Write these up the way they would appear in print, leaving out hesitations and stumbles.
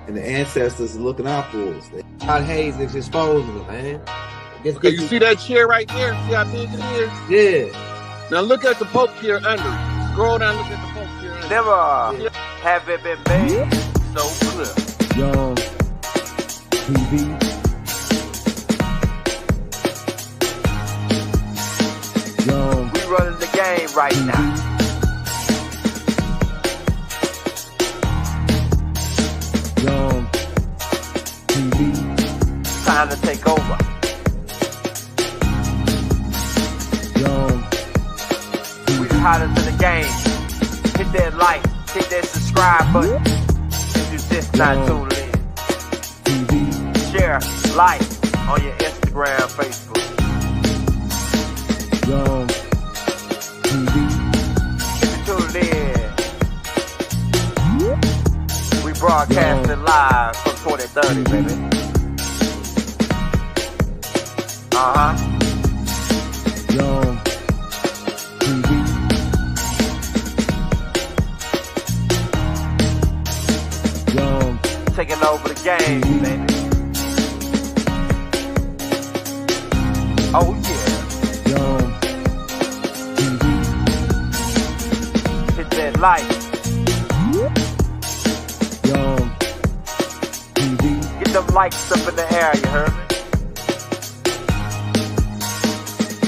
and the ancestors are looking out for us. God Hayes is exposing them, man. Okay, you see that chair right there? See how big it is? Yeah. Now look at the Pope chair under it. Scroll down, look at the Pope chair under Never have it been made so clear. Young TV. Young. We running the game right now. Young TV. Time to take over. Young. We the hottest in the game. Hit that like, hit that subscribe button. If you just not tuned in. TV. Share, like on your Instagram, Facebook. Young TV. If you tuned in, we broadcasting live from 2030, baby. Young TV. Young. Taking over the game, baby. Oh yeah. Young TV. Hit that like. Young TV. Get them likes up in the air, you heard me?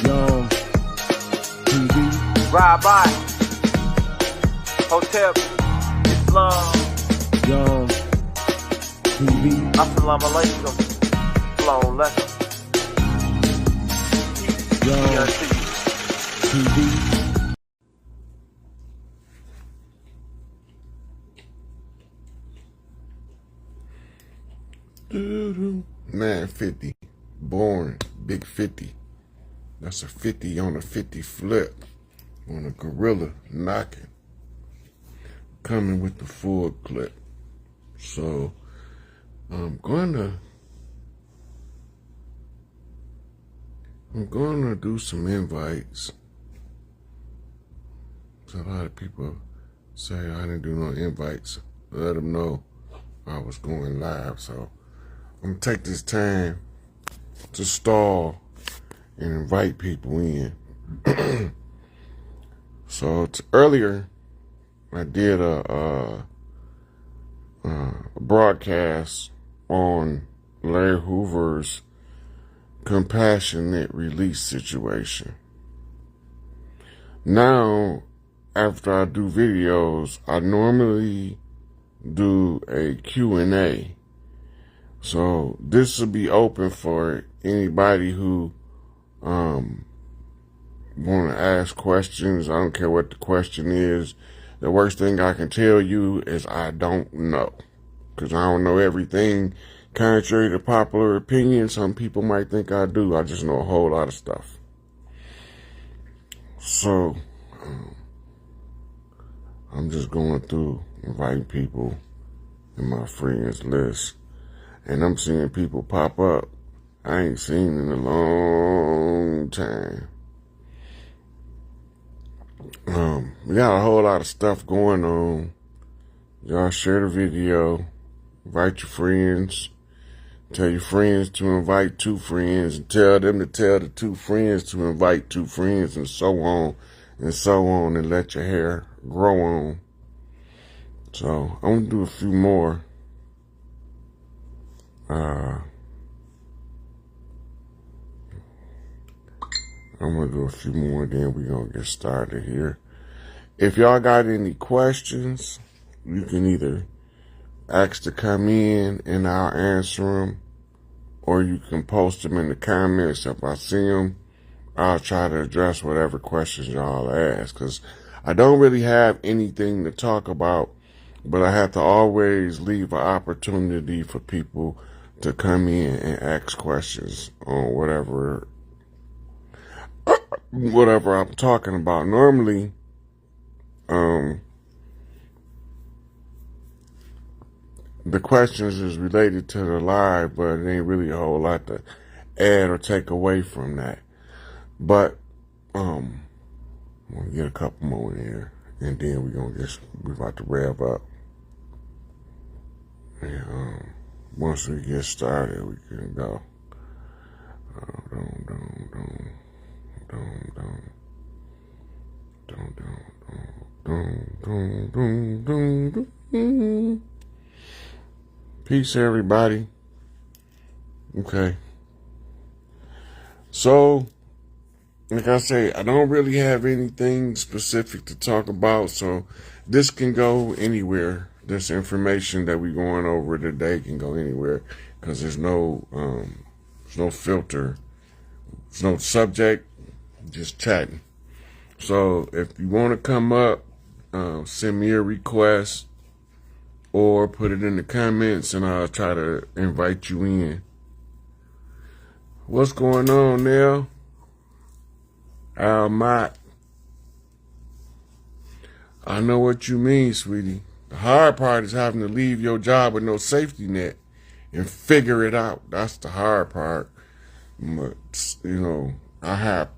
Young TV. Ride by. Hotel Islam. Young TV. Assalamu alaikum. Flown lesson. Young TV. Man, 50. Born. Big 50. That's a 50 on a 50 flip. On a gorilla knocking. Coming with the full clip. So, I'm gonna do some invites. So a lot of people say I didn't do no invites. Let them know I was going live. So I'm gonna take this time to stall and invite people in. So earlier I did a broadcast on Larry Hoover's compassionate release situation. Now, after I do videos, I normally do a Q&A. So this will be open for anybody who want to ask questions. I don't care what the question is. The worst thing I can tell you is I don't know. Because I don't know everything. Contrary to popular opinion, some people might think I do. I just know a whole lot of stuff. So, I'm just going through inviting people in my friends list. And I'm seeing people pop up I ain't seen in a long time. We got a whole lot of stuff going on. Y'all share the video. Invite your friends. Tell your friends to invite 2 friends. And tell them to tell the 2 friends to invite 2 friends. And so on. And so on. And let your hair grow on. So, I'm going to do a few more. I'm going to do a few more, then we're going to get started here. If y'all got any questions, you can either ask to come in and I'll answer them, or you can post them in the comments. If I see them, I'll try to address whatever questions y'all ask, because I don't really have anything to talk about, but I have to always leave an opportunity for people to come in and ask questions on whatever I'm talking about. Normally, the questions is related to the live, but it ain't really a whole lot to add or take away from that. But we'll get a couple more in here, and then we're about to rev up. And once we get started, we can go. Peace, everybody. Okay. So, like I say, I don't really have anything specific to talk about, so this can go anywhere. This information that we're going over today can go anywhere because there's no filter, there's no subject, just chatting. So if you want to come up, send me a request or put it in the comments, and I'll try to invite you in. What's going on now? Matt? I know what you mean, sweetie. The hard part is having to leave your job with no safety net and figure it out. That's the hard part. But, I have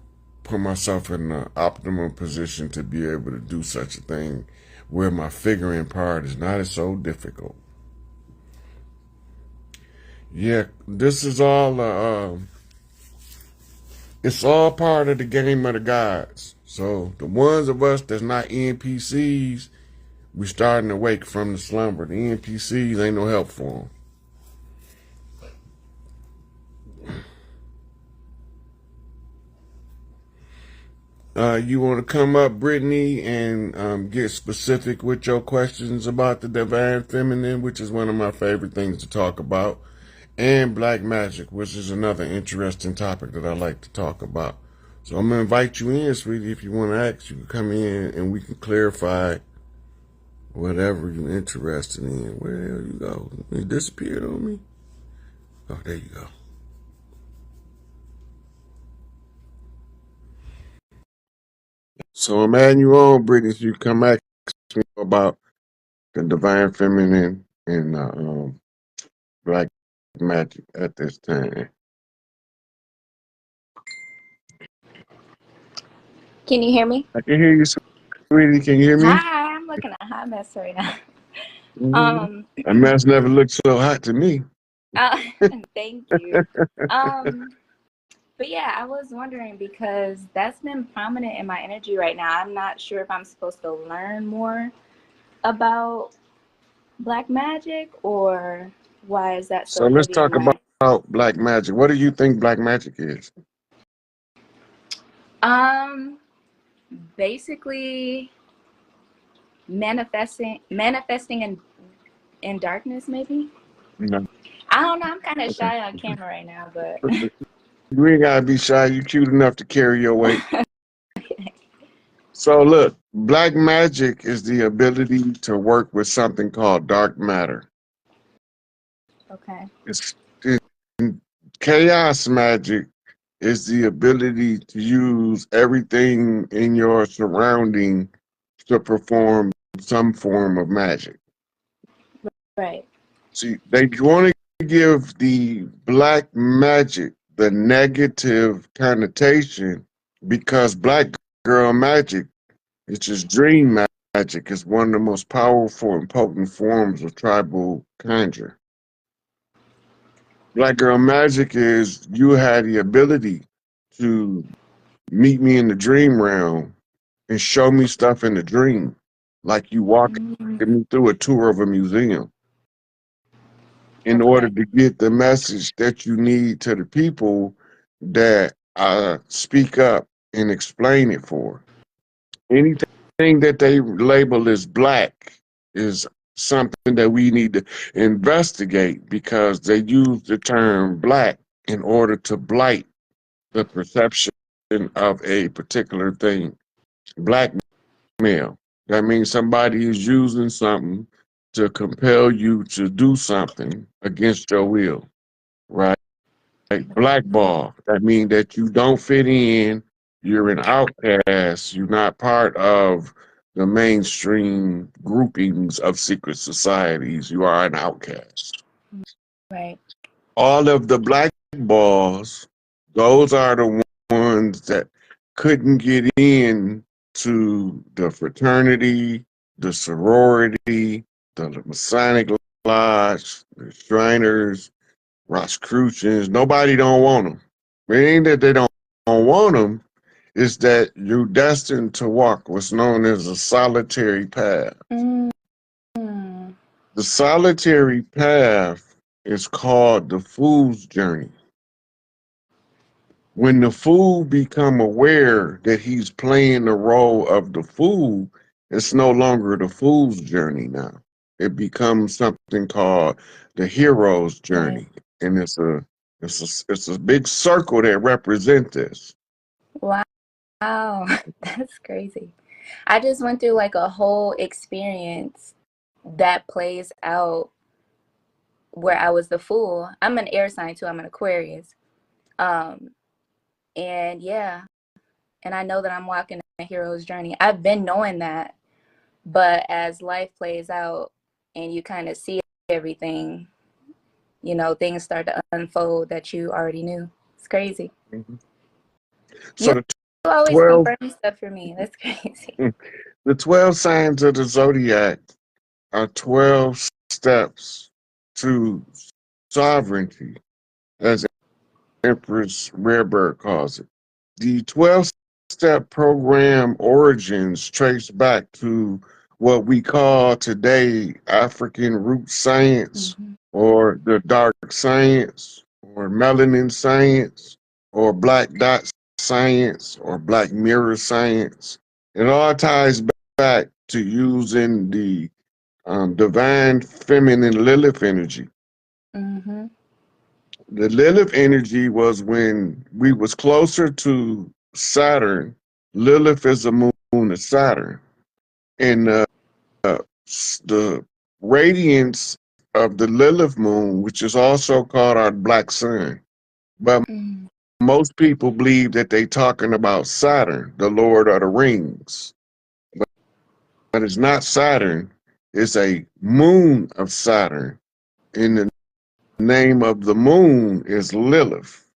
put myself in the optimum position to be able to do such a thing where my figuring part is not so difficult. Yeah, this is all, it's all part of the game of the gods. So the ones of us that's not NPCs, we starting to wake from the slumber. The NPCs ain't no help for them. You want to come up, Brittany, and get specific with your questions about the divine feminine, which is one of my favorite things to talk about, and black magic, which is another interesting topic that I like to talk about. So I'm going to invite you in, sweetie. If you want to ask, you can come in and we can clarify whatever you're interested in. Where the hell you go? You disappeared on me? Oh, there you go. So I'm adding you on, Brittany, so you come ask me about the divine feminine and black magic at this time. Can you hear me? I can hear you, sweetie. Can you hear me? Hi, I'm looking at a hot mess right now. That mess never looked so hot to me. Thank you. But yeah, I was wondering because that's been prominent in my energy right now. I'm not sure if I'm supposed to learn more about black magic or why is that so let's heavy talk in my... about black magic. What do you think black magic is? Basically manifesting in darkness, maybe. No. I don't know. I'm kind of shy on camera right now, but you ain't gotta be shy. You cute enough to carry your weight. So look, black magic is the ability to work with something called dark matter. okay. Chaos magic is the ability to use everything in your surrounding to perform some form of magic. Right. See, they want to give the black magic the negative connotation because black girl magic, which is dream magic, is one of the most powerful and potent forms of tribal conjure. Black girl magic is you had the ability to meet me in the dream realm and show me stuff in the dream, like you walking me through a tour of a museum, in order to get the message that you need to the people that I speak up and explain it for. Anything that they label as black is something that we need to investigate because they use the term black in order to blight the perception of a particular thing. Blackmail. That means somebody is using something to compel you to do something against your will, right? Like blackball. That means that you don't fit in, you're an outcast, you're not part of the mainstream groupings of secret societies, you are an outcast. Right. All of the black balls, those are the ones that couldn't get in to the fraternity, the sorority, the Masonic Lodge, the Shriners, Rosicrucians. Nobody don't want them. It ain't that they don't want them. It's that you're destined to walk what's known as a solitary path. Mm. The solitary path is called the fool's journey. When the fool become aware that he's playing the role of the fool, it's no longer the fool's journey now. It becomes something called the hero's journey, and it's a big circle that represents this. Wow, that's crazy. I just went through like a whole experience that plays out where I was the fool. I'm an air sign too. I'm an Aquarius. And yeah, and I know that I'm walking a hero's journey. I've been knowing that, but as life plays out and you kind of see everything, you know, things start to unfold that you already knew. It's crazy. Mm-hmm. So you always 12, confirm stuff for me. That's crazy. the 12 signs of the zodiac are 12 steps to sovereignty, as Empress Rarebird calls it. The 12-step program origins trace back to what we call today African root science, or the dark science, or melanin science, or black dot science, or black mirror science. It all ties back to using the divine feminine Lilith energy. Mm-hmm. The Lilith energy was when we was closer to Saturn. Lilith is a moon of Saturn, and the radiance of the Lilith moon, which is also called our black sun. But most people believe that they talking about Saturn, the Lord of the Rings. But it's not Saturn. It's a moon of Saturn. And the name of the moon is Lilith.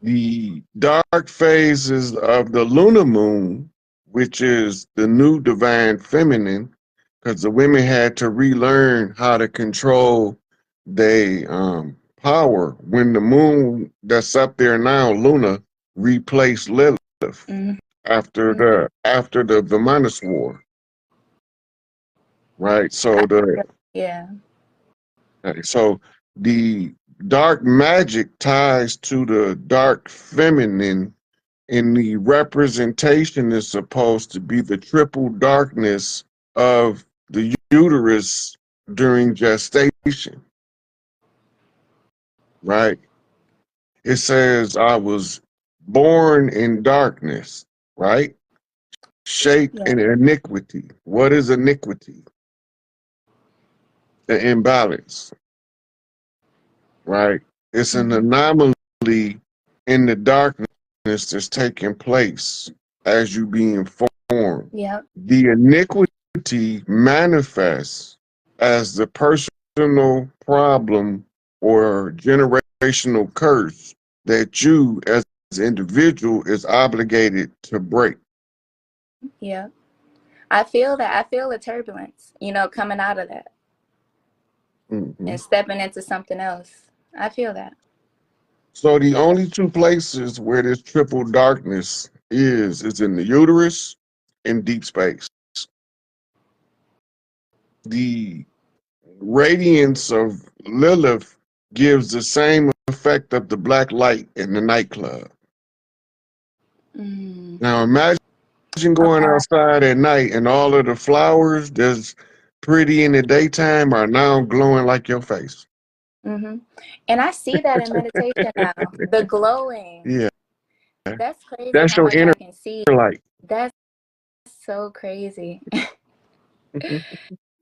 The dark phases of the lunar moon, which is the new divine feminine, because the women had to relearn how to control their power when the moon that's up there now, Luna, replaced Lilith after the Vimanis War, right? So so the dark magic ties to the dark feminine, and the representation is supposed to be the triple darkness of the uterus during gestation, right? It says, I was born in darkness, right? Shaped in iniquity. What is iniquity? The imbalance, right? It's an anomaly in the darkness that's taking place as you being formed. The iniquity manifests as the personal problem or generational curse that you as an individual is obligated to break. Yeah. I feel that. I feel the turbulence, you know, coming out of that and stepping into something else. I feel that. So the only two places where this triple darkness is in the uterus and deep space. The radiance of Lilith gives the same effect of the black light in the nightclub. Now imagine going outside at night and all of the flowers that's pretty in the daytime are now glowing like your face. And I see that in meditation now. The glowing. Yeah. That's crazy. That's how your much inner I can see. light. That's so crazy.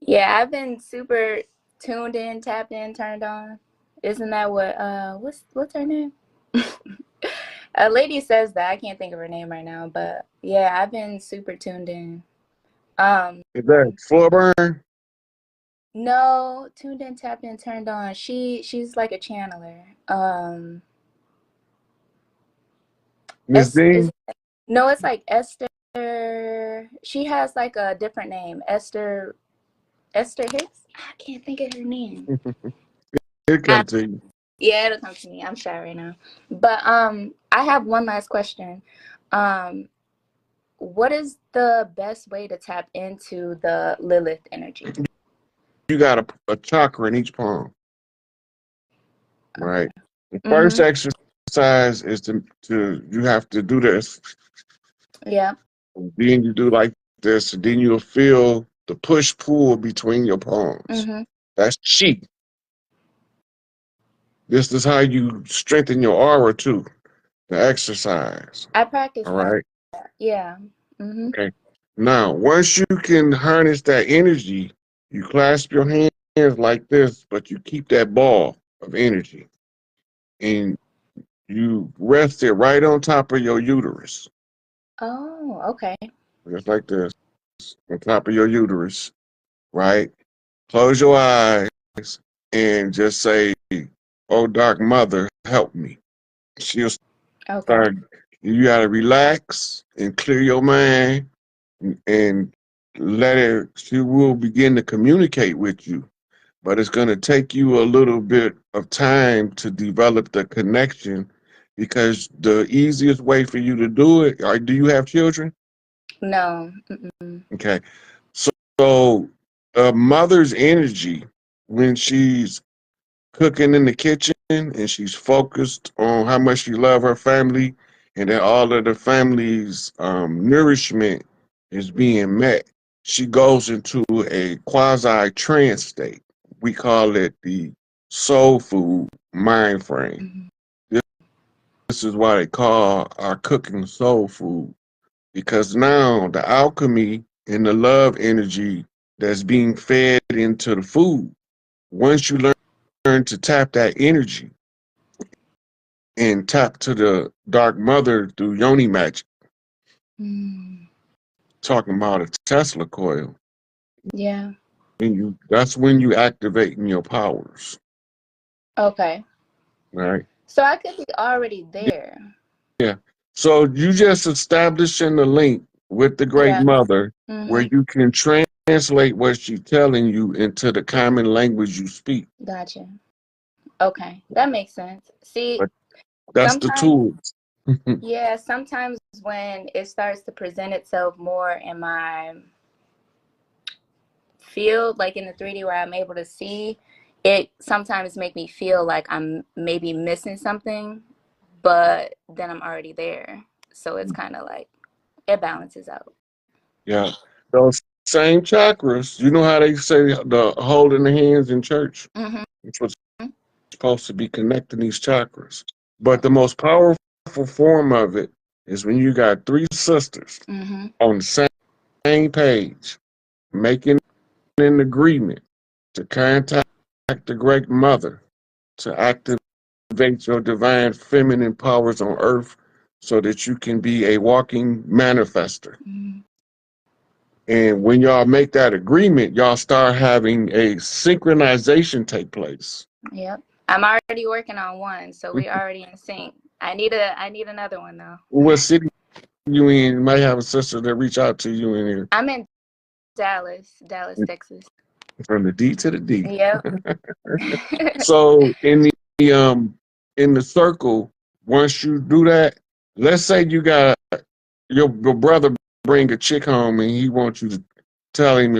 Yeah, I've been super tuned in, tapped in, turned on. Isn't that what what's her name? A lady says that. I can't think of her name right now, but yeah, I've been super tuned in. Is that full burn? No, tuned in, tapped in, turned on. She's like a channeler. Miss Dean? No, it's like Esther. She has like a different name. Esther Esther Hicks. I can't think of her name. It come to you. Yeah, it'll come to me. I'm shy right now. But I have one last question. What is the best way to tap into the Lilith energy? You got a chakra in each palm, right? The Mm-hmm. first exercise is to you have to do this. Yeah. Then you do like this, and then you'll feel the push pull between your palms. Mm-hmm. That's chi. This is how you strengthen your aura too. The exercise. I practice All right. that. Yeah. Mm-hmm. Okay. Now, once you can harness that energy, you clasp your hands like this, but you keep that ball of energy, and you rest it right on top of your uterus, Oh, okay. just like this, on top of your uterus, right? Close your eyes and just say, "Oh, dark mother, help me." She'll Okay. start. You gotta relax and clear your mind and let her. She will begin to communicate with you, but it's gonna take you a little bit of time to develop the connection, because the easiest way for you to do it. Do you have children? No. Mm-mm. Okay, so a mother's energy when she's cooking in the kitchen and she's focused on how much she loves her family and that all of the family's nourishment is being met, she goes into a quasi trance state. We call it the soul food mind frame. Mm-hmm. This is why they call our cooking soul food, because now the alchemy and the love energy that's being fed into the food, once you learn to tap that energy and tap to the dark mother through yoni magic, talking about a Tesla coil, Yeah. and that's when you activate your powers, Okay. right? So I could be already there. Yeah. So you just establishing the link with the great Yeah. mother where Mm-hmm. you can translate what she's telling you into the common language you speak. Gotcha. Okay. That makes sense. See, But that's the sometimes, tools. yeah, sometimes when it starts to present itself more in my field, like in the 3D where I'm able to see, it sometimes make me feel like I'm maybe missing something, but then I'm already there. So it's kind of like it balances out. Yeah. Those same chakras, you know how they say the holding the hands in church? Mm-hmm. It's what's supposed to be connecting these chakras. But the most powerful form of it is when you got three sisters Mm-hmm. on the same page, making an agreement to contact the great mother to activate your divine feminine powers on earth so that you can be a walking manifester. Mm-hmm. And when y'all make that agreement, y'all start having a synchronization take place. Yep. I'm already working on one, so we already in sync. I need another one though. What city you in? You might have a sister that reach out to you in here. I'm in Dallas, Texas. From the D to the D. Yep. So in the circle, once you do that, let's say you got your brother bring a chick home and he wants you to tell him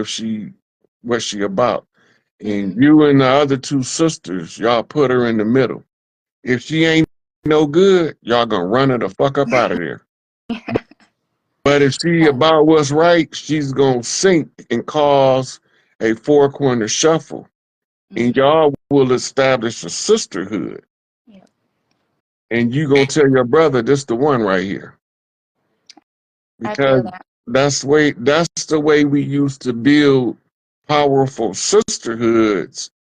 what she about. And Mm-hmm. you and the other two sisters, y'all put her in the middle. If she ain't no good, y'all gonna run her the fuck up out of there. But if she about what's right, she's gonna sink and cause a four-corner shuffle. And Mm-hmm. y'all will establish a sisterhood. Yep. And you gonna tell your brother this the one right here. I Because feel that. that's the way we used to build powerful sisterhoods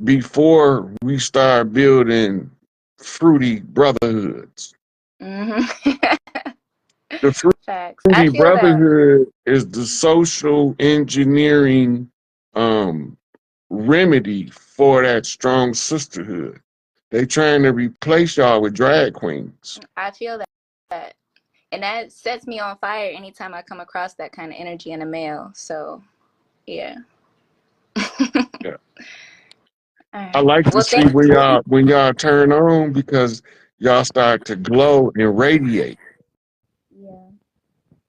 before we start building fruity brotherhoods. Mm-hmm. The Facts. I fruity feel that. brotherhood is the social engineering remedy for that strong sisterhood. They trying to replace y'all with drag queens. I feel that. And that sets me on fire anytime I come across that kind of energy in a male. So, yeah. Yeah. All right. I like to Well, see thank you. when y'all turn on because y'all start to glow and radiate. Yeah.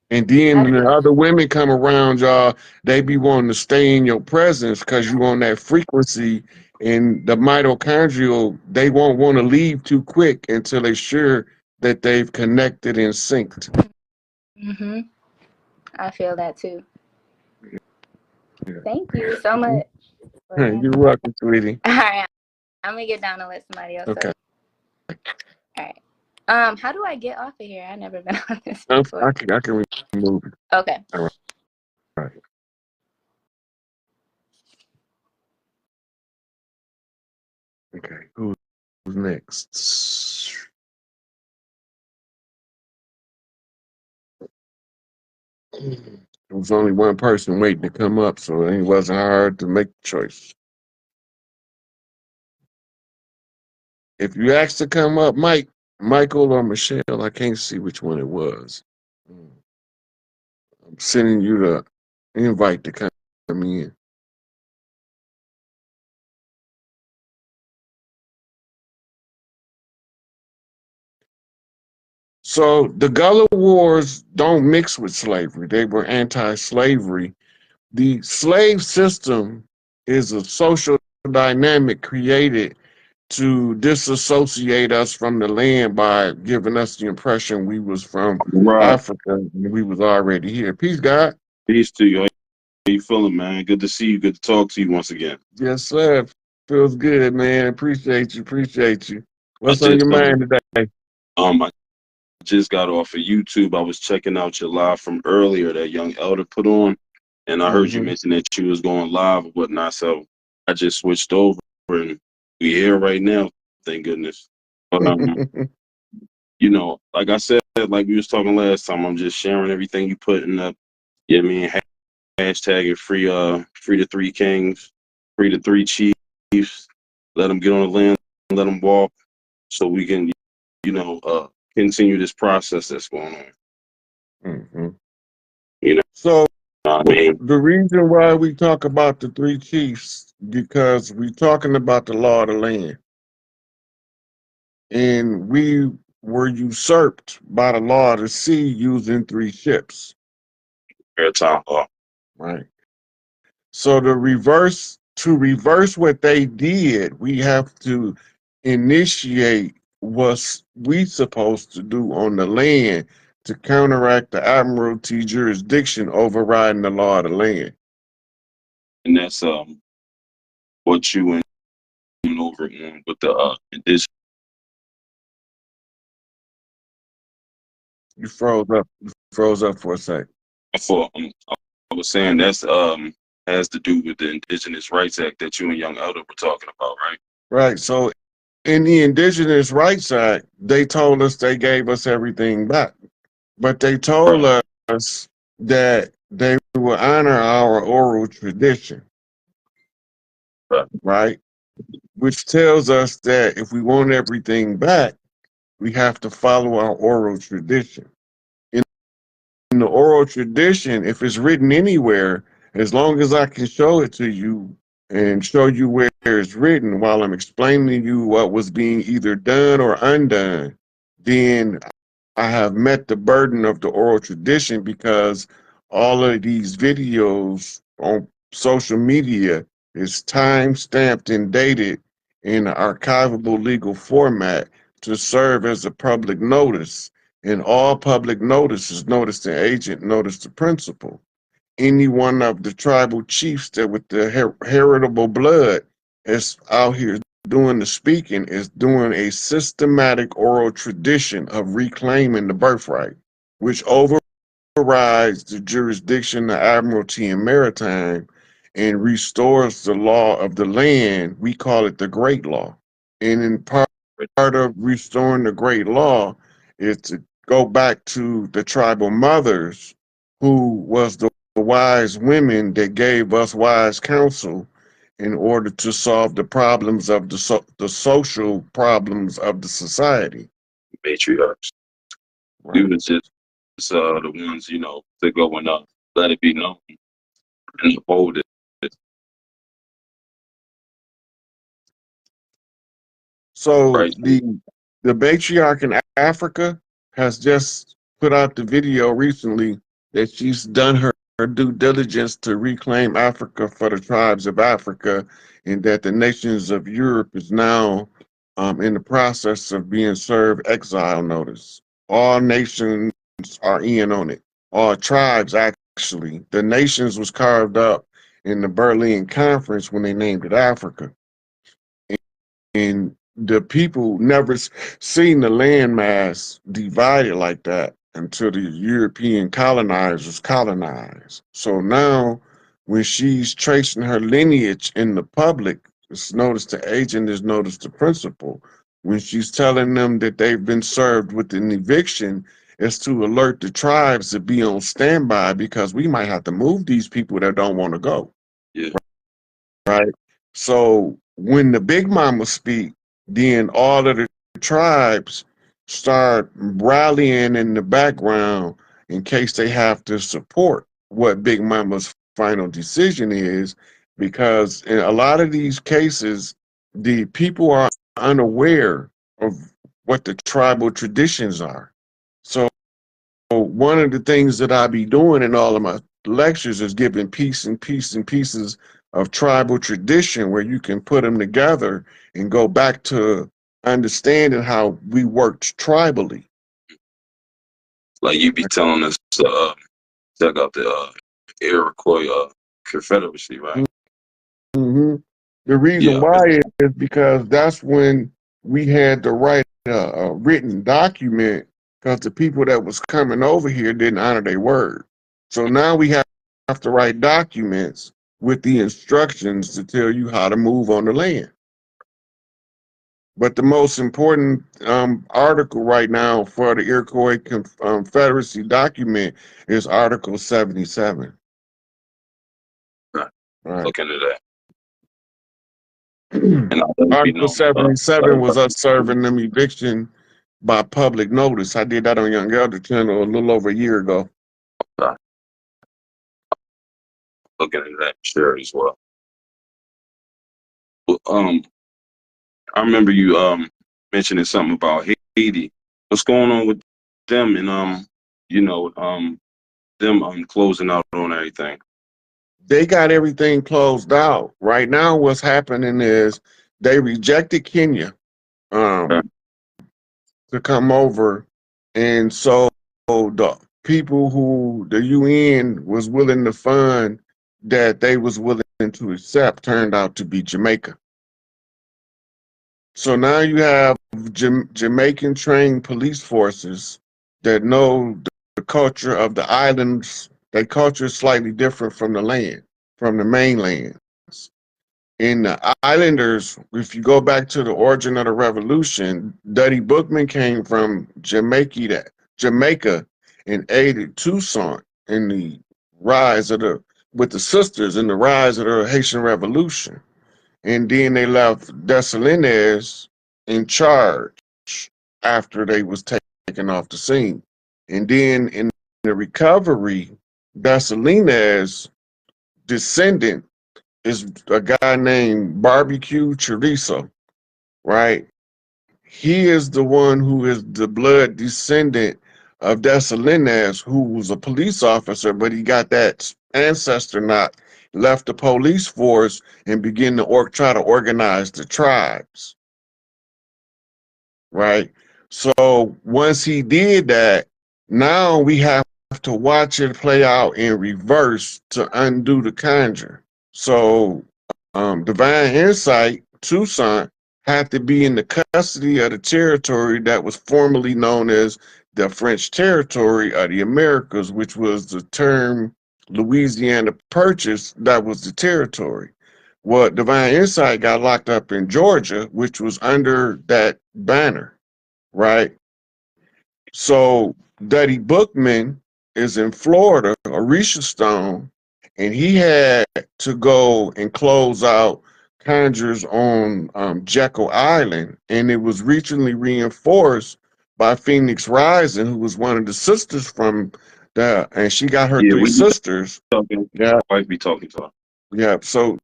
And then I when the other women come around y'all, they be wanting to stay in your presence because you on that frequency. And the mitochondrial, they won't want to leave too quick until they're sure that they've connected and synced. Mhm. I feel that too. Yeah. Thank you so much. for You're answering. welcome, sweetie. All right. I'm gonna get down and let somebody else Okay. up. All right. How do I get off of here? I've never been on this I before. can remove it. Okay. All right. Okay. Who's next? There was only one person waiting to come up, so it wasn't hard to make the choice. If you asked to come up, Michael or Michelle, I can't see which one it was. I'm sending you the invite to come in. So the Gullah Wars don't mix with slavery. They were anti-slavery. The slave system is a social dynamic created to disassociate us from the land by giving us the impression we was from Right. Africa and we was already here. Peace, God. Peace to you. How you feeling, man? Good to see you. Good to talk to you once again. Yes, sir. Feels good, man. Appreciate you. Appreciate you. I What's on just your mind today? I just got off of YouTube. I was checking out your live from earlier that young elder put on, and I heard you Mm-hmm. mention that you was going live or whatnot. So I just switched over, and we here right now. Thank goodness. But you know, like I said, like we was talking last time, I'm just sharing everything you putting up. Yeah, I mean, hashtag it free the three kings, free the three chiefs. Let them get on the land, let them walk, so we can, you know, continue this process that's going on. Mm-hmm. You know, So what I mean, the reason why we talk about the three chiefs, because we're talking about the law of the land. And we were usurped by the law of the sea using three ships. maritime law. Right. So to reverse what they did, we have to initiate what we supposed to do on the land to counteract the admiralty jurisdiction overriding the law of the land. And that's what you went over on with the indigenous. You froze up for a sec. I was saying that's has to do with the Indigenous Rights Act that you and Young Elder were talking about, right? Right. So in the Indigenous Rights Act, they told us they gave us everything back. But they told Right. us that they will honor our oral tradition, right? Which tells us that if we want everything back, we have to follow our oral tradition. In the oral tradition, if it's written anywhere, as long as I can show it to you and show you where it's written while I'm explaining to you what was being either done or undone, then I have met the burden of the oral tradition because all of these videos on social media is time stamped and dated in an archivable legal format to serve as a public notice. And all public notice is notice to agent, notice to principal. Any one of the tribal chiefs that with the heritable blood is out here doing the speaking is doing a systematic oral tradition of reclaiming the birthright, which overrides the jurisdiction of admiralty and maritime and restores the law of the land. We call it the Great Law. And in part of restoring the Great Law is to go back to the tribal mothers who was the wise women that gave us wise counsel in order to solve the problems of the social problems of the society. Matriarchs. We Right. was just the ones, you know, that go and let it be known and uphold it. So Right. the matriarch in Africa has just put out the video recently that she's done her due diligence to reclaim Africa for the tribes of Africa, and that the nations of Europe is now in the process of being served exile notice. All nations are in on it. All tribes, actually. The nations was carved up in the Berlin Conference when they named it Africa. And the people never seen the landmass divided like that until the European colonizers colonized. So now, when she's tracing her lineage in the public, it's noticed the agent is noticed the principal. When she's telling them that they've been served with an eviction, it's to alert the tribes to be on standby because we might have to move these people that don't want to go. Yeah. Right. So when the big mama speak, then all of the tribes start rallying in the background in case they have to support what big mama's final decision is, because in a lot of these cases, the people are unaware of what the tribal traditions are. So one of the things that I be doing in all of my lectures is giving pieces of tribal tradition where you can put them together and go back to understanding how we worked tribally. Like you be telling us check out the Iroquois Confederacy, right? Mm-hmm. The reason Yeah. why is because that's when we had to write a written document, because the people that was coming over here didn't honor their word. So now we have to write documents with the instructions to tell you how to move on the land. But the most important article right now for the Iroquois Confederacy document is Article 77. Right. Right. Look into that. And Article 77 was us serving them eviction by public notice. I did that on Young Elder Channel a little over a year ago. Looking into that, sure, as well. I remember you mentioning something about Haiti. What's going on with them and them closing out on everything? They got everything closed out. Right now, what's happening is they rejected Kenya to come over. And so the people who the UN was willing to fund, that they was willing to accept, turned out to be Jamaica. So now you have Jamaican trained police forces that know the culture of the islands. Their culture is slightly different from the land, from the mainland. In the islanders, if you go back to the origin of the revolution, Duddy Bookman came from Jamaica and aided Toussaint in the rise of with the sisters in the rise of the Haitian Revolution. And then they left Dessalines in charge after they was taken off the scene. And then in the recovery, Dessalines' descendant is a guy named Barbecue Chorizo, right? He is the one who is the blood descendant of Dessalines, who was a police officer, but he got that ancestor knot, left the police force, and began to try to organize the tribes, right? So once he did that, now we have to watch it play out in reverse to undo the conjure. So Divine Insight, Toussaint, had to be in the custody of the territory that was formerly known as the French territory of the Americas, which was the term Louisiana Purchase. That was the territory. Well, Divine Insight got locked up in Georgia, which was under that banner, right? So Duddy Bookman is in Florida, Orisha Stone, and he had to go and close out conjures on Jekyll Island, and it was recently reinforced by Phoenix Rising, who was one of the sisters from the, and she got her three sisters. Yeah, wife be talking to her. Yeah, so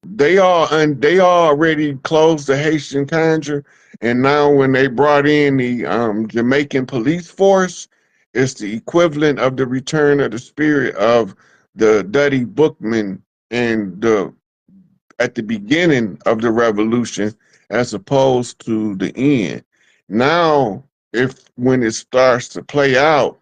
they all already closed the Haitian conjure, And now when they brought in the Jamaican police force, it's the equivalent of the return of the spirit of the Duddy Bookman and the at the beginning of the revolution as opposed to the end. Now, if when it starts to play out,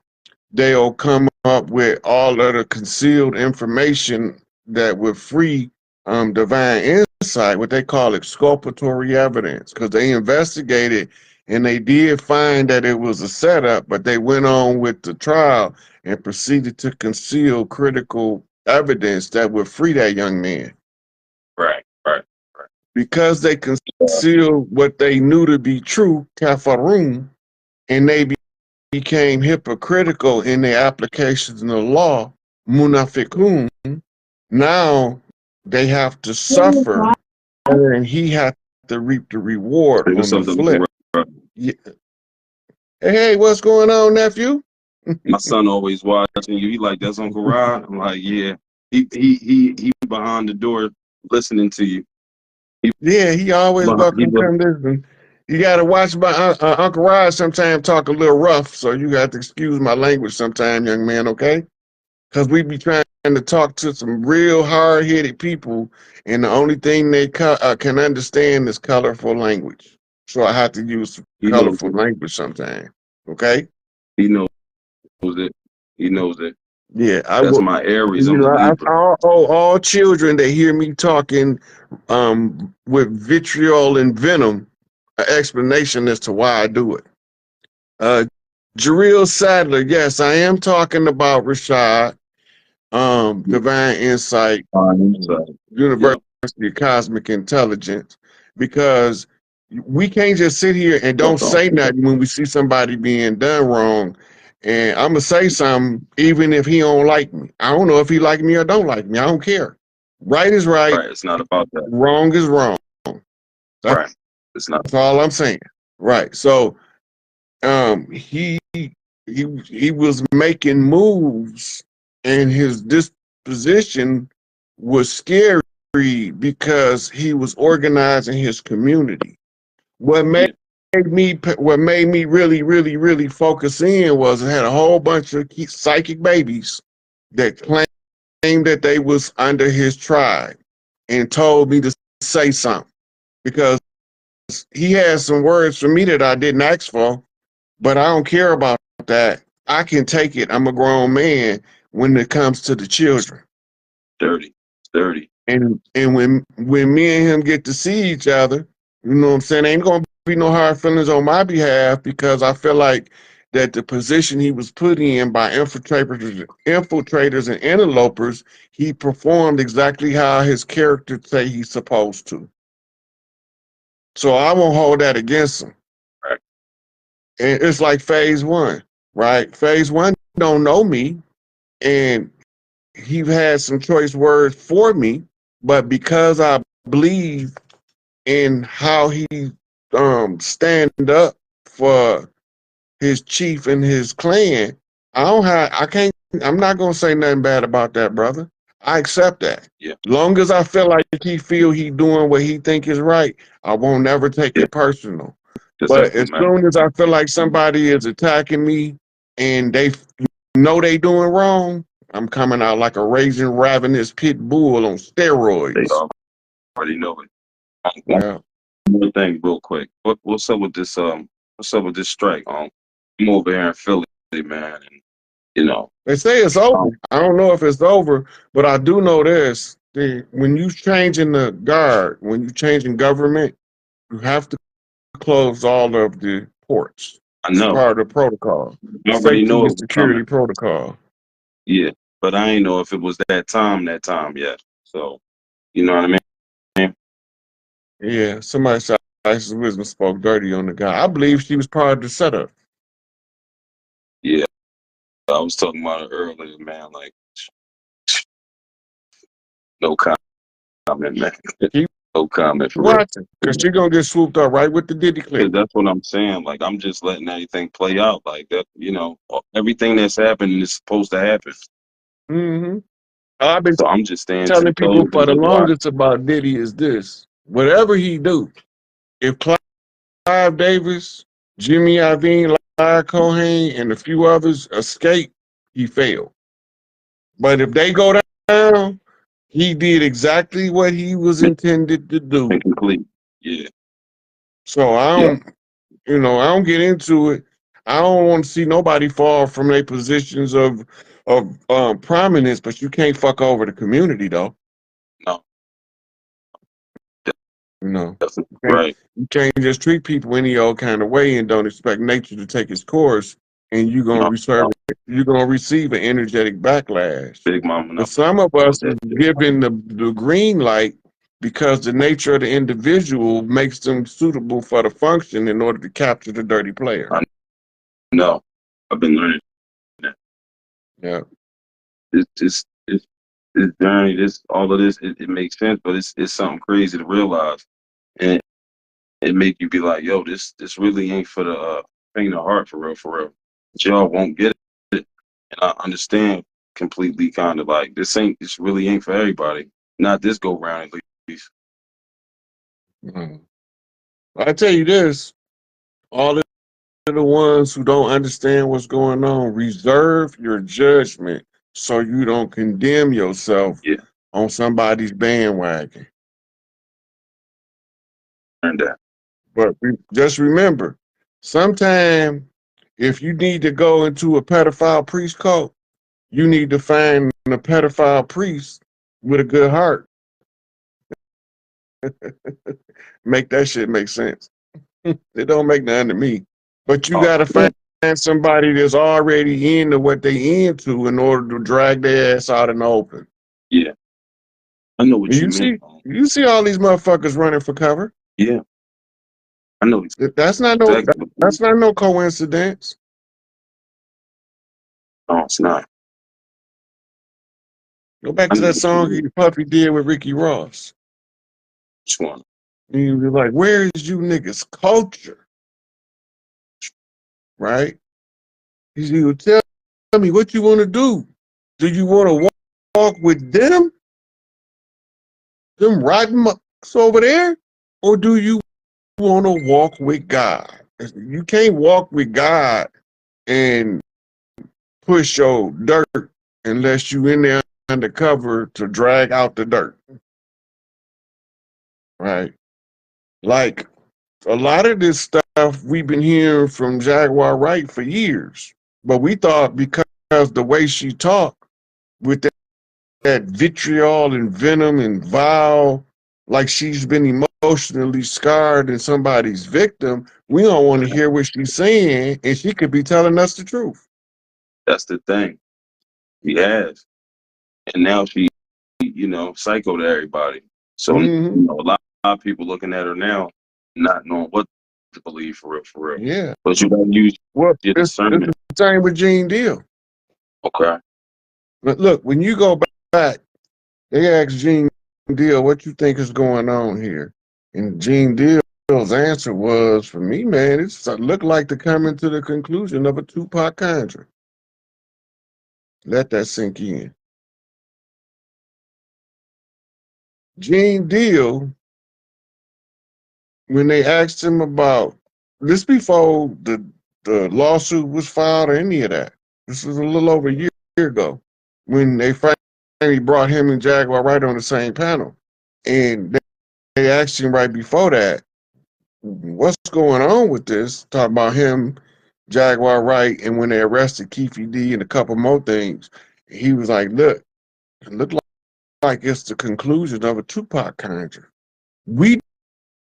they'll come up with all of the concealed information that would free divine insight, what they call exculpatory evidence, because they investigated and they did find that it was a setup, but they went on with the trial and proceeded to conceal critical evidence that would free that young man. Right. Because they concealed what they knew to be true, kafarum, and they became hypocritical in their applications in the law, munafiqun. Now they have to suffer, and he had to reap the reward on the flip. Yeah. Hey, what's going on, nephew? My son always watching you. He like, that's Uncle Rod. I'm like, yeah. He behind the door listening to you. He always welcome to come listen. You got to watch my Uncle Rod sometimes talk a little rough, so you got to excuse my language sometime, young man, okay? Because we be trying to talk to some real hard-headed people, and the only thing they can understand is colorful language. So I have to use colorful language sometimes, okay? He knows it. He knows it. Yeah, that's my Aries. You know, all children that hear me talking with vitriol and venom, an explanation as to why I do it. Jareel Sadler, yes, I am talking about Rashad, Divine Insight, University of Cosmic Intelligence, because we can't just sit here and don't say nothing when we see somebody being done wrong. And I'm gonna say something even if he don't like me. I don't know if he like me or don't like me. I don't care. Right is right. Right. It's not about that. Wrong is wrong. Right. It's not. That's all I'm saying. Right. So he was making moves, and his disposition was scary because he was organizing his community. What made me really focus in was I had a whole bunch of psychic babies that claimed that they was under his tribe and told me to say something because he had some words for me that I didn't ask for, but I don't care about that. I can take it. I'm a grown man when it comes to the children. Dirty. And when me and him get to see each other, you know what I'm saying, ain't gonna be no hard feelings on my behalf because I feel like that the position he was put in by infiltrators and interlopers, he performed exactly how his character say he's supposed to. So I won't hold that against him. Right. And it's like phase one, right? Phase one don't know me, and he had some choice words for me, but because I believe in how he stand up for his chief and his clan, I'm not gonna say nothing bad about that, brother. I accept that. Yeah. Long as I feel like he feel he doing what he think is right, I won't never take it personal. But as soon as I feel like somebody is attacking me and they know they doing wrong, I'm coming out like a raging, ravenous pit bull on steroids. They already know it. Yeah. One more thing, real quick. What's up with this? What's up with this strike? I'm over here in Philly, man, and you know they say it's over. I don't know if it's over, but I do know this: when you changing the guard, when you changing government, you have to close all of the ports. I know. It's part of the protocol. I already know the security protocol. Yeah, but I ain't know if it was that time yet. So, you know what I mean? Yeah, somebody said Isis Wisdom spoke dirty on the guy. I believe she was part of the setup. Yeah, I was talking about it earlier, man. Like, no comment, man. No comment. Watching, because she's gonna get swooped up right with the Diddy clip. That's what I'm saying. Like, I'm just letting everything play out. Like that, you know, everything that's happening is supposed to happen. Mm-hmm. I'm just telling people for the longest about Diddy is this: whatever he do, if Clive Davis, Jimmy Iovine, Larry Cohen, and a few others escaped, he failed. But if they go down, he did exactly what he was intended to do. Complete. Yeah. So I don't, I don't get into it. I don't want to see nobody fall from their positions of prominence, but you can't fuck over the community though. No. No. Right. You can't just treat people any old kind of way and don't expect nature to take its course, and you're gonna receive an energetic backlash. Big mama. But some of us are given the green light because the nature of the individual makes them suitable for the function in order to capture the dirty player. No, I've been learning that. Yeah. It's journey, all of this, it makes sense, but it's something crazy to realize. And it make you be like, yo, this really ain't for the faint of heart, for real, for real. But y'all won't get it. And I understand completely, kind of like, this really ain't for everybody. Not this go round, at least. I tell you this, all of the ones who don't understand what's going on, reserve your judgment so you don't condemn yourself on somebody's bandwagon. Learn that. But just remember, sometime if you need to go into a pedophile priest cult, you need to find a pedophile priest with a good heart. Make that shit make sense. It don't make none to me. But you gotta find somebody that's already into what they into in order to drag their ass out in the open. Yeah. I know what you mean. You see all these motherfuckers running for cover. Yeah. I know. That's not no coincidence. No, it's not. Go back to that song Puffy did with Ricky Ross. Which one? And you be like, where is you niggas' culture? Right? He would tell me what you want to do. Do you want to walk with them riding mucks over there? Or do you want to walk with God? You can't walk with God and push your dirt unless you in there undercover to drag out the dirt. Right? Like, a lot of this stuff we've been hearing from Jaguar Wright for years. But we thought because the way she talked with that vitriol and venom and vile, like she's been emotionally scarred and somebody's victim, we don't want to hear what she's saying, and she could be telling us the truth. That's the thing. She has. And now she, psycho to everybody. So, a lot of people looking at her now, not knowing what to believe, for real. Yeah. But you gotta use your discernment. It's the same with Gene Deal. Okay. But look, when you go back, they asked Gene Deal, what you think is going on here? And Gene Deal's answer was, for me, man, it looked like the coming to the conclusion of a Tupac conjure. Let that sink in. Gene Deal, when they asked him about this before the lawsuit was filed or any of that, this was a little over a year ago, when they finally brought him and Jaguar Wright on the same panel. And they asked him right before that, what's going on with this? Talk about him, Jaguar Wright, and when they arrested Keefe D and a couple more things, he was like, look, it looked like it's the conclusion of a Tupac conjure. We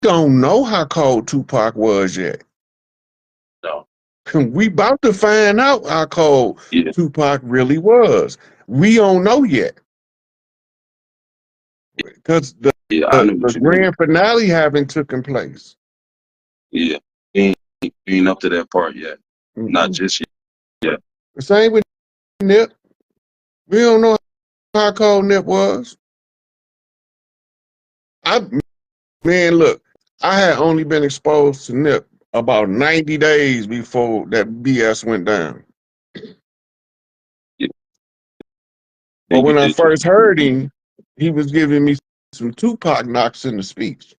don't know how cold Tupac was yet. No. We about to find out how cold Tupac really was. We don't know yet. Because the grand finale haven't taken place. Yeah. Ain't up to that part yet. Not just yet. The same with Nip. We don't know how cold Nip was. Man, look, I had only been exposed to Nip about 90 days before that BS went down. Yeah. But when I first heard him, he was giving me some Tupac knocks in the speech.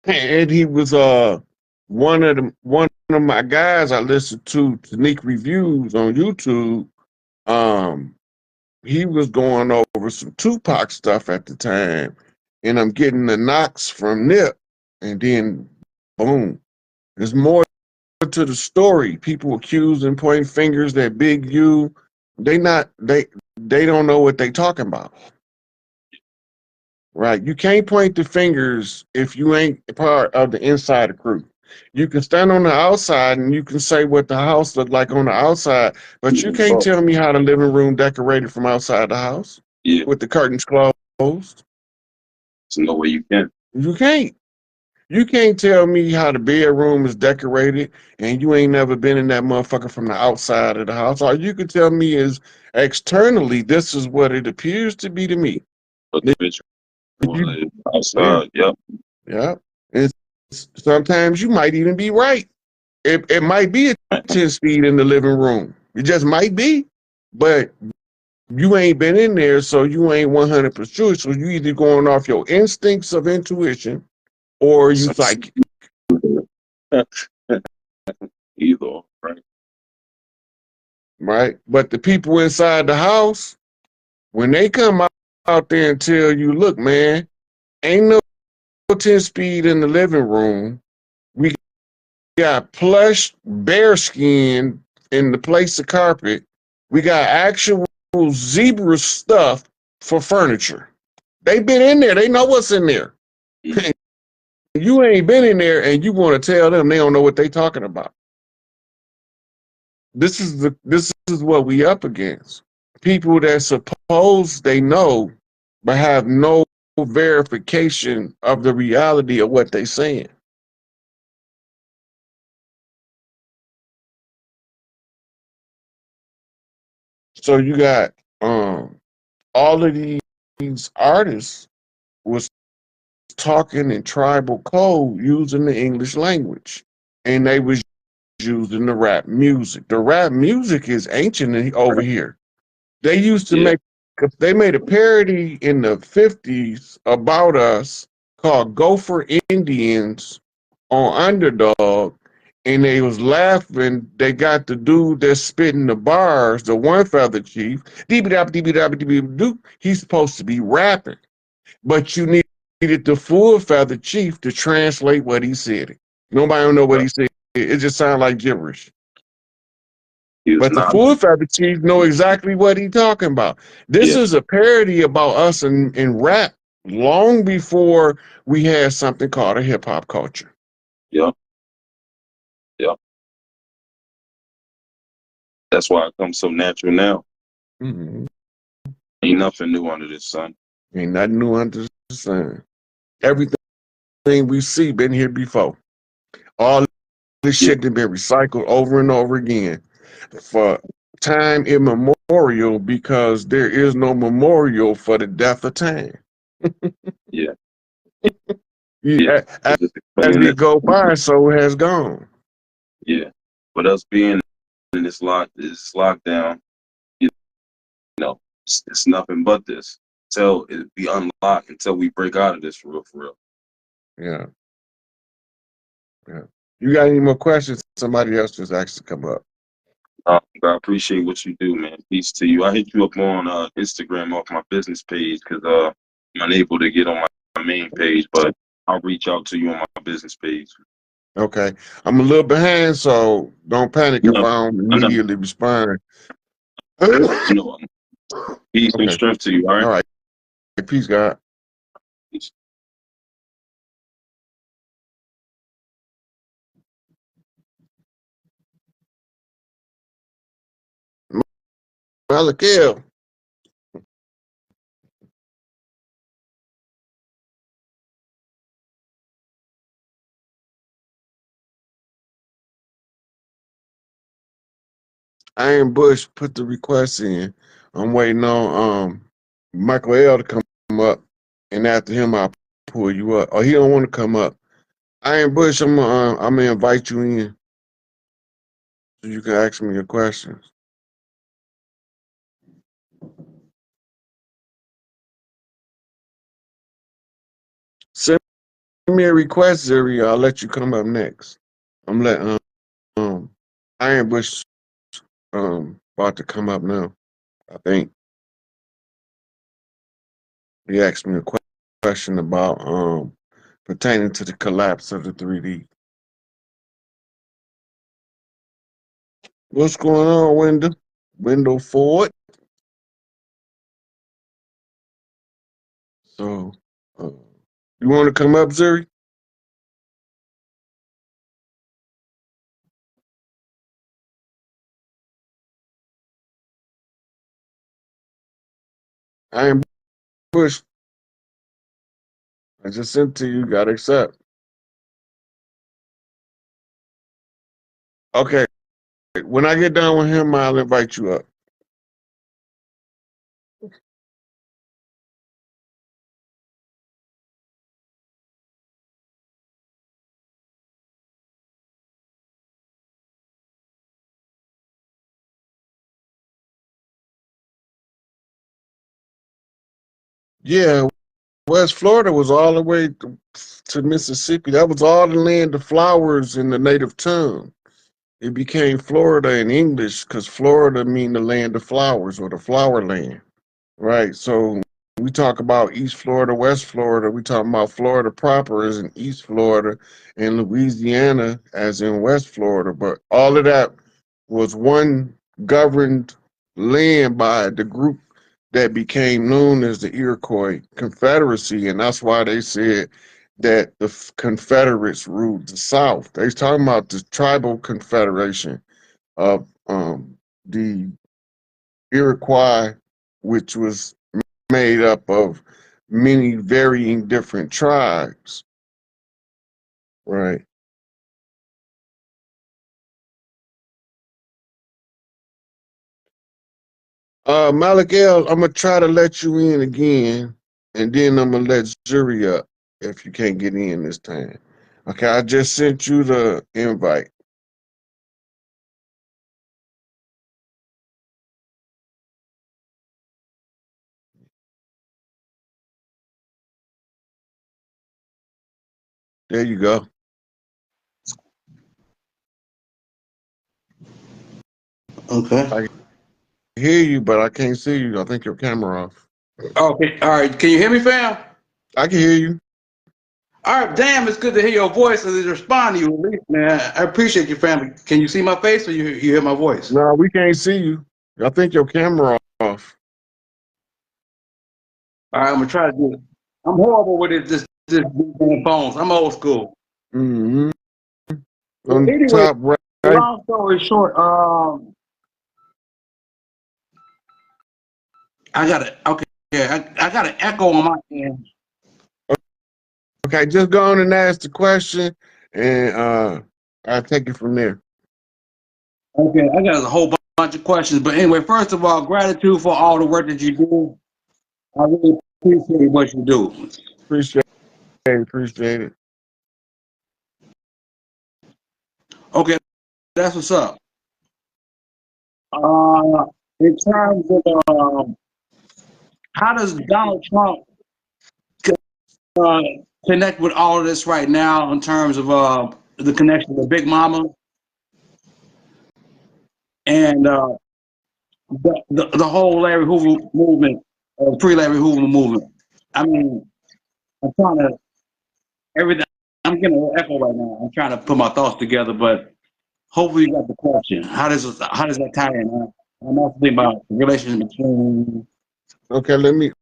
And he was one of my guys I listened to Sneak Reviews on YouTube. Um, he was going over some Tupac stuff at the time, and I'm getting the knocks from Nip, and then boom, there's more to the story. People accused and pointing fingers at Big U. They don't know what they talking about. Right. You can't point the fingers if you ain't part of the insider crew. You can stand on the outside and you can say what the house looked like on the outside, but you can't tell me how the living room decorated from outside the house with the curtains closed. There's no way you can. You can't. You can't tell me how the bedroom is decorated and you ain't never been in that motherfucker from the outside of the house. All you can tell me is externally, this is what it appears to be to me. But the visual You, outside, yep. yeah. And sometimes you might even be right. It might be a 10 speed in the living room. It just might be. But you ain't been in there, so you ain't 100% sure. So you either going off your instincts of intuition or you psychic. Either, right? Right? But the people inside the house, when they come out there and tell you, look, man, ain't no 10 speed in the living room. We got plush bear skin in the place of carpet. We got actual zebra stuff for furniture. They've been in there. They know what's in there. You ain't been in there and you want to tell them they don't know what they talking about. This is what we up against. People that suppose they know but have no verification of the reality of what they saying. So you got all of these artists was talking in tribal code using the English language, and they was using the rap music. The rap music is ancient over here. They used to they made a parody in the 50s about us called Gopher Indians on Underdog, and they was laughing. They got the dude that's spitting the bars, the one feather chief, he's supposed to be rapping, but you needed the full feather chief to translate what he said. Nobody don't know what he said. It just sounded like gibberish. But the full feather chief know exactly what he's talking about. This is a parody about us in rap long before we had something called a hip hop culture. Yep. Yep. That's why it comes so natural now. Mm-hmm. Ain't nothing new under the sun. Ain't nothing new under the sun. Everything we see been here before. All this shit has been recycled over and over again for time immemorial because there is no memorial for the death of time. Yeah. As we go by, so it has gone. Yeah. But us being in this lockdown, you know, it's nothing but this. Until it be unlocked, until we break out of this for real. Yeah. Yeah. You got any more questions? Somebody else just asked to come up. I appreciate what you do, man. Peace to you. I hit you up on Instagram off my business page because I'm unable to get on my main page, but I'll reach out to you on my business page. Okay. I'm a little behind, so don't panic if I don't immediately respond. No. Peace and strength to you, all right? All right. Peace, God. Peace. Malakil. Iron Bush put the request in. I'm waiting on Michael L to come up, and after him I'll pull you up. Oh, he don't want to come up. Iron Bush, I'm gonna invite you in so you can ask me your questions. Send me a request, Zuri. I'll let you come up next. I'm letting Iron Bush about to come up now. I think he asked me a question about pertaining to the collapse of the 3D. What's going on, Wendell? Wendell Ford. So, you want to come up, Zuri? Iron Bush. I just sent to you. Got to accept. Okay. When I get done with him, I'll invite you up. Yeah, West Florida was all the way to Mississippi. That was all the land of flowers in the native tongue. It became Florida in English because Florida mean the land of flowers or the flower land. Right. So we talk about East Florida, West Florida. We talk about Florida proper as in East Florida and Louisiana as in West Florida. But all of that was one governed land by the group that became known as the Iroquois Confederacy. And that's why they said that the Confederates ruled the South. They're talking about the tribal confederation of the Iroquois, which was made up of many varying different tribes. Right. Malik El, I'm gonna try to let you in again, and then I'm gonna let Zuri up if you can't get in this time. Okay, I just sent you the invite. There you go. Okay. I can hear you, but I can't see you. I think your camera off. Okay. All right. Can you hear me, fam? I can hear you. All right. Damn, it's good to hear your voice and to respond to you, at least, man. I appreciate you, fam. Can you see my face or you hear my voice? No, we can't see you. I think your camera off. All right. I'm gonna try to do it. I'm horrible with it. This phones. I'm old school. Mm-hmm. Well, On the anyway, top right. long story short, I got it. Okay. Yeah, I got an echo on my end. Okay, just go on and ask the question, and I'll take it from there. Okay, I got a whole bunch of questions, but anyway, first of all, gratitude for all the work that you do. I really appreciate what you do. Appreciate it. Okay, that's what's up. In terms of how does Donald Trump uh, connect with all of this right now in terms of the connection with Big Mama and the whole Larry Hoover movement, pre-Larry Hoover movement? I mean, I'm trying to everything. I'm getting a little echo right now. I'm trying to put my thoughts together, but hopefully you got the question. How does that tie in? I'm also thinking about the relationship between. Okay, let me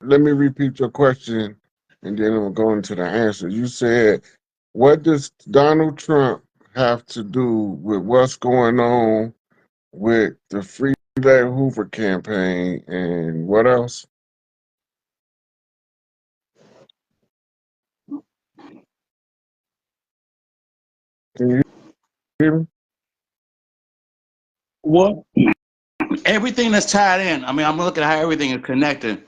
repeat your question, and then we'll go into the answer. You said, what does Donald Trump have to do with what's going on with the Free Larry Hoover campaign, and what else? Can you hear me? Well, everything that's tied in. I mean, I'm looking at how everything is connected,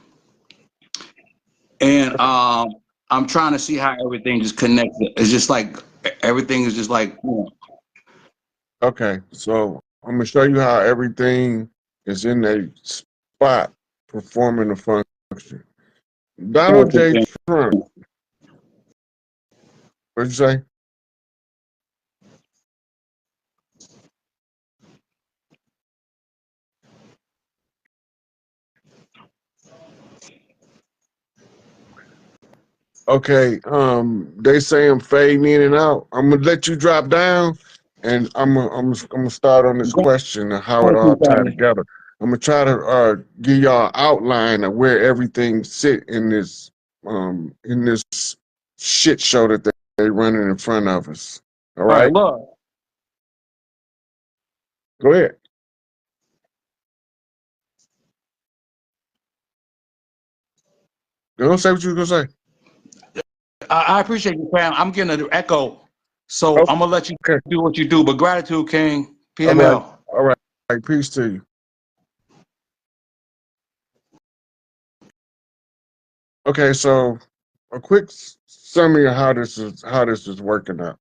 and I'm trying to see how everything is connected. It's just like everything is just like. Okay, so I'm gonna show you how everything is in a spot performing a function. Donald J. Trump What'd you say? Okay, they say I'm fading in and out. I'm gonna let you drop down, and I'm gonna start on this question of how it Thank all you, tie family. together. I'm gonna try to give y'all an outline of where everything sit in this shit show that they running in front of us. All All right, right, look. go ahead. Don't say what you was gonna say. I appreciate you, fam. I'm getting an echo, so I'm gonna let you Okay, do what you do. But gratitude, King. all right, PML. all right. Peace to you. Okay, so a quick summary of how this is working out.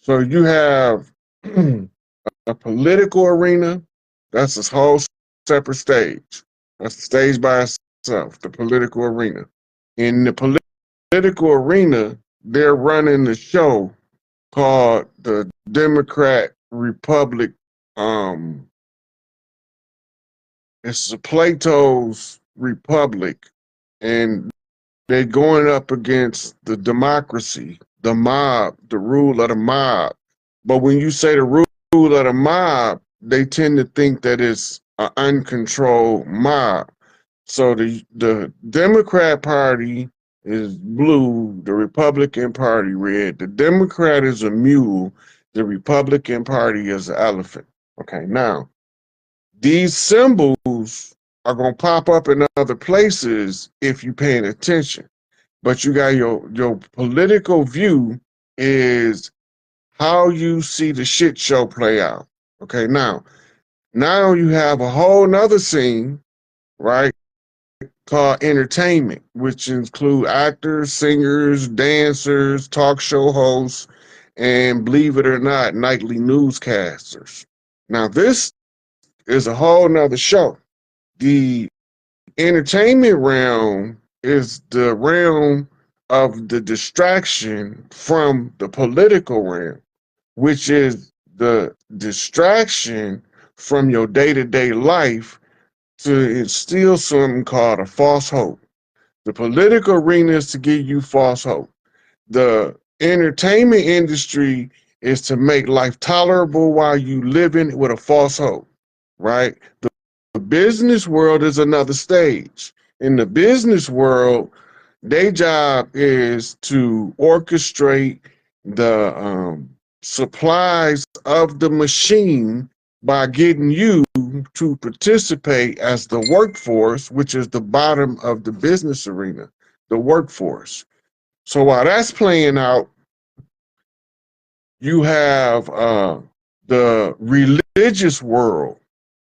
So you have a political arena. That's a whole separate stage. That's the stage by itself, the political arena. In the political arena, they're running the show called the Democrat Republic. Um, it's a Plato's Republic, and they're going up against the democracy, the mob, the rule of the mob. But when you say the rule of the mob, they tend to think that it's an uncontrolled mob. So the Democrat Party is blue, the Republican Party red. The Democrat is a mule, the Republican Party is an elephant. Okay, now these symbols are gonna pop up in other places if you're paying attention. But you got your political view is how you see the shit show play out. Okay, now you have a whole nother scene, right, called entertainment, which include actors, singers, dancers, talk show hosts, and believe it or not, nightly newscasters. Now this is a whole nother show. The entertainment realm is the realm of the distraction from the political realm, which is the distraction from your day-to-day life to instill something called a false hope. The political arena is to give you false hope. The entertainment industry is to make life tolerable while you living with a false hope, right? The business world is another stage. In the business world, their job is to orchestrate the supplies of the machine by getting you to participate as the workforce, which is the bottom of the business arena, the workforce. So while that's playing out, you have the religious world,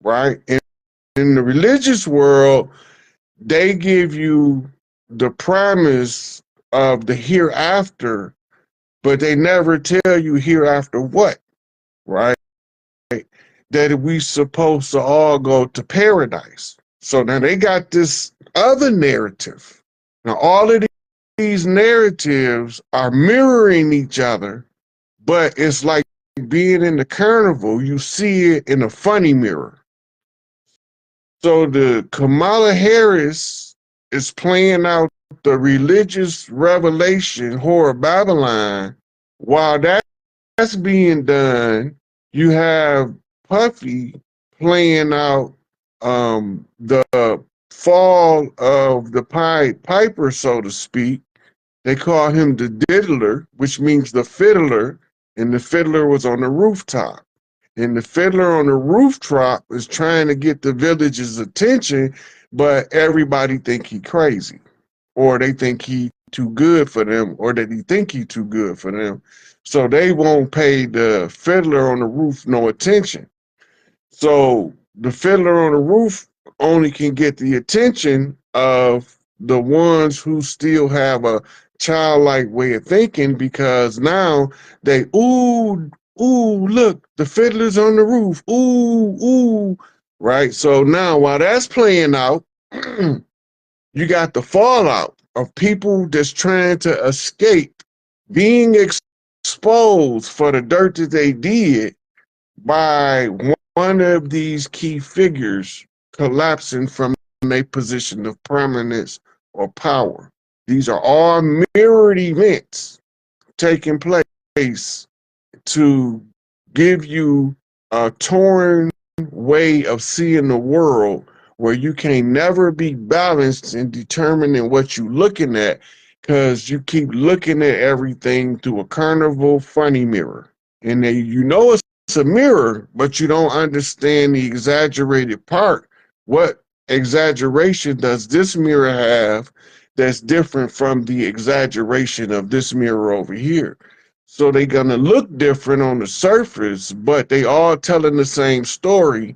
right? In the religious world, they give you the promise of the hereafter, but they never tell you hereafter what, right? That we supposed to all go to paradise. So now they got this other narrative. Now all of these narratives are mirroring each other, but it's like being in the carnival, you see it in a funny mirror. So the Kamala Harris is playing out the religious revelation horror Babylon. While that's being done, you have Puffy playing out the fall of the Pied Piper, so to speak. They call him the diddler, which means the fiddler, and the fiddler was on the rooftop. And the fiddler on the rooftop is trying to get the village's attention, but everybody think he crazy, or they think he too good for them, or that he think he too good for them. So they won't pay the fiddler on the roof no attention. So the fiddler on the roof only can get the attention of the ones who still have a childlike way of thinking, because now they, ooh, look, the fiddler's on the roof. Ooh. Right. So now while that's playing out, you got the fallout of people that's trying to escape being exposed for the dirt that they did by one of these key figures collapsing from a position of prominence or power. These are all mirrored events taking place to give you a torn way of seeing the world where you can never be balanced in determining what you're looking at because you keep looking at everything through a carnival funny mirror. And you know it's a mirror, but you don't understand the exaggerated part. What exaggeration does this mirror have that's different from the exaggeration of this mirror over here? So they're gonna look different on the surface, but they all telling the same story,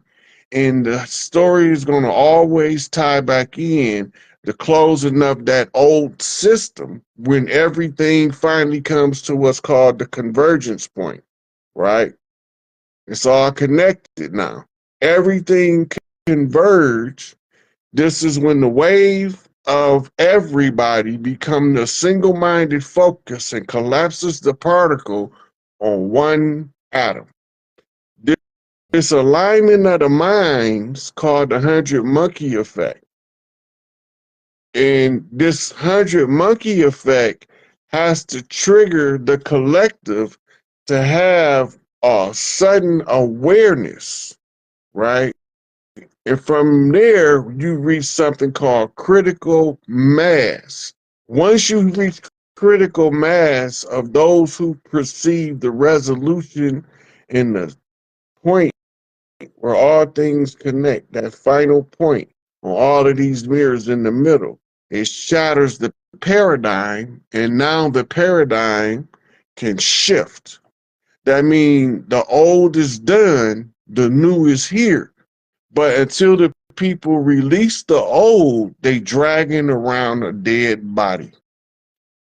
and the story is gonna always tie back in the closing of that old system when everything finally comes to what's called the convergence point, right? It's all connected now. Everything converge. This is when the wave of everybody becomes a single-minded focus and collapses the particle on one atom. This alignment of the minds called the 100 monkey effect. And this 100 monkey effect has to trigger the collective to have a sudden awareness, right? And from there, you reach something called critical mass. Once you reach critical mass of those who perceive the resolution in the point where all things connect, that final point on all of these mirrors in the middle, it shatters the paradigm, and now the paradigm can shift. That means the old is done, the new is here. But until the people release the old, they dragging around a dead body.